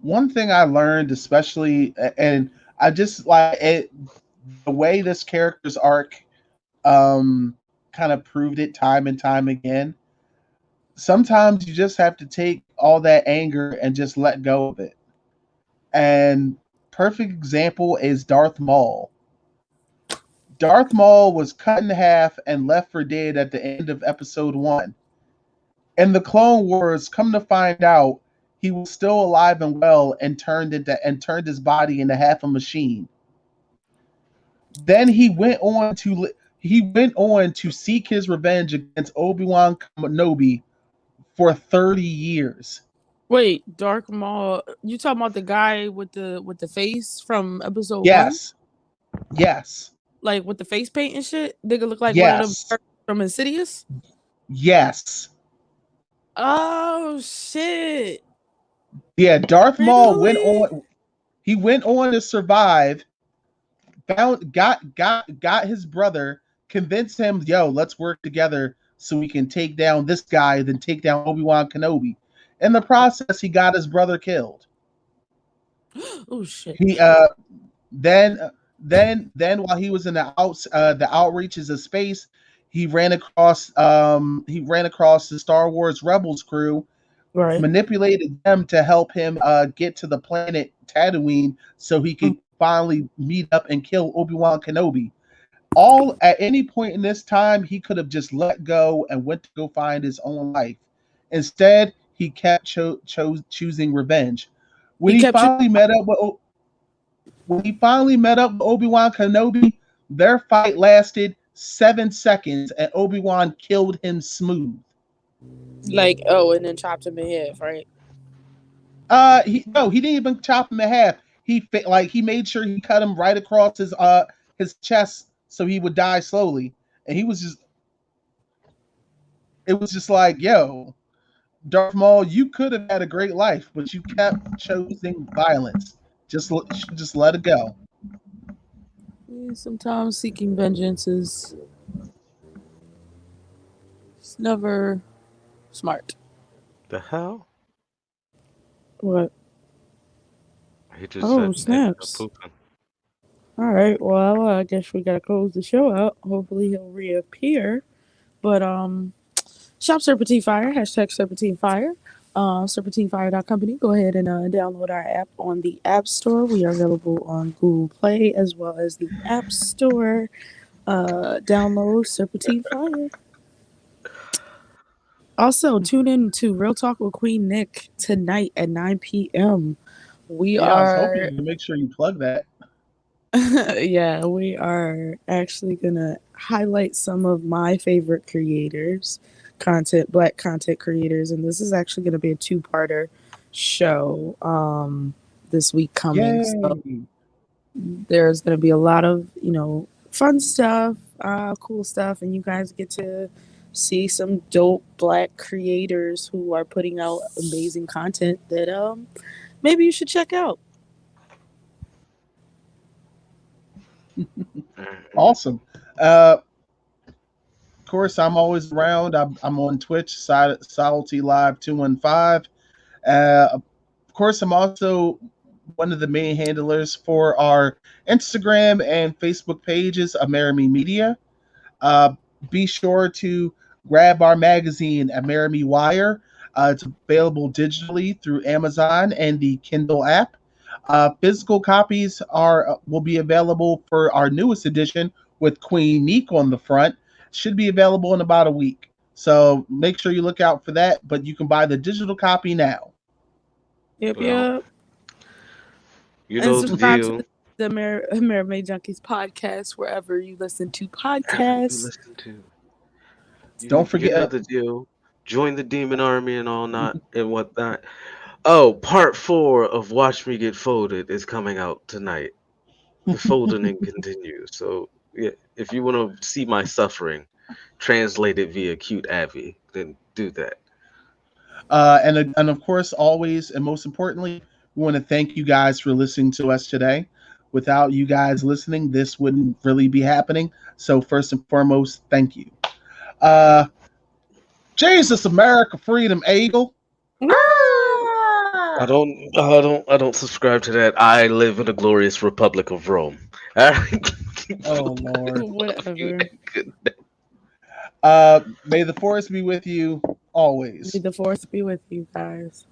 One thing I learned, especially, and I just like it, the way this character's arc, um, kind of proved it time and time again. Sometimes you just have to take all that anger and just let go of it. And perfect example is Darth Maul. Darth Maul was cut in half and left for dead at the end of episode 1. In the Clone Wars, come to find out, he was still alive and well and turned his body into half a machine. Then he went on to seek his revenge against Obi-Wan Kenobi for 30 years. Wait, Dark Maul. You talking about the guy with the face from episode one? Yes. Yes. Like with the face paint and shit? Nigga look like one of them Yes. from Insidious? Yes. Oh shit. Yeah, Darth Maul Really? went on to survive, found got his brother, convinced him, yo, let's work together so we can take down this guy, then take down Obi-Wan Kenobi. In the process, he got his brother killed. Oh shit. He then then while he was in the outreaches of space, he ran across the Star Wars Rebels crew, Right. manipulated them to help him get to the planet Tatooine so he could finally meet up and kill Obi-Wan Kenobi. All at any point in this time, he could have just let go and went to go find his own life. Instead, he kept choosing revenge. When He he kept you. finally met up with Obi-Wan Kenobi, their fight lasted 7 seconds, and Obi-Wan killed him smooth. Like, oh, and then chopped him in half, right? He didn't even chop him in half. He made sure he cut him right across his chest so he would die slowly. And it was just like, yo, Darth Maul, you could have had a great life, but you kept choosing violence. Just let it go. Yeah, sometimes seeking vengeance is it's never smart. The hell? What? He just Oh, said negative snaps. pooping. All right. Well, I guess we gotta close the show out. Hopefully he'll reappear. But shop Serpentine Fire, hashtag Serpentine Fire. Serpentinefire.company. Go ahead and download our app on the App Store. We are available on Google Play as well as the App Store. Download Serpentine Fire. Also, tune in to Real Talk with Queen Nick tonight at 9 p.m. We Yeah, I was hoping are you make sure you plug that. yeah, we are actually gonna highlight some of my favorite creators, black content creators, and this is actually gonna be a two-parter show this week coming. So Yay! There's going to be a lot of, fun stuff, cool stuff, and you guys get to see some dope black creators who are putting out amazing content that maybe you should check out. Awesome. Of course, I'm always around. I'm on Twitch, Salty Live 215. Of course, I'm also one of the main handlers for our Instagram and Facebook pages, Amerime Media. Uh, be sure to grab our magazine, Amerime Wire. It's available digitally through Amazon and the Kindle app. Physical copies are will be available for our newest edition with Queen Neek on the front. Should be available in about a week. So make sure you look out for that. But you can buy the digital copy now. Yep, Well, yep. you And know the subscribe to deal. the Amerime Junkies podcast wherever you listen to Whatever you podcasts. listen to, Don't you know forget. the deal. Join the demon army and all not and whatnot. Oh, part 4 of Watch Me Get Folded is coming out tonight. The folding continues. So yeah, if you want to see my suffering translated via cute Abby, then do that. And of course, always and most importantly, we want to thank you guys for listening to us today. Without you guys listening, this wouldn't really be happening. So first and foremost, thank you. Uh, Jesus, America, Freedom, Eagle. I don't subscribe to that. I live in the glorious Republic of Rome. All right. Oh Lord. Love you. Whatever. Good. May the force be with you May always. the force be with you guys.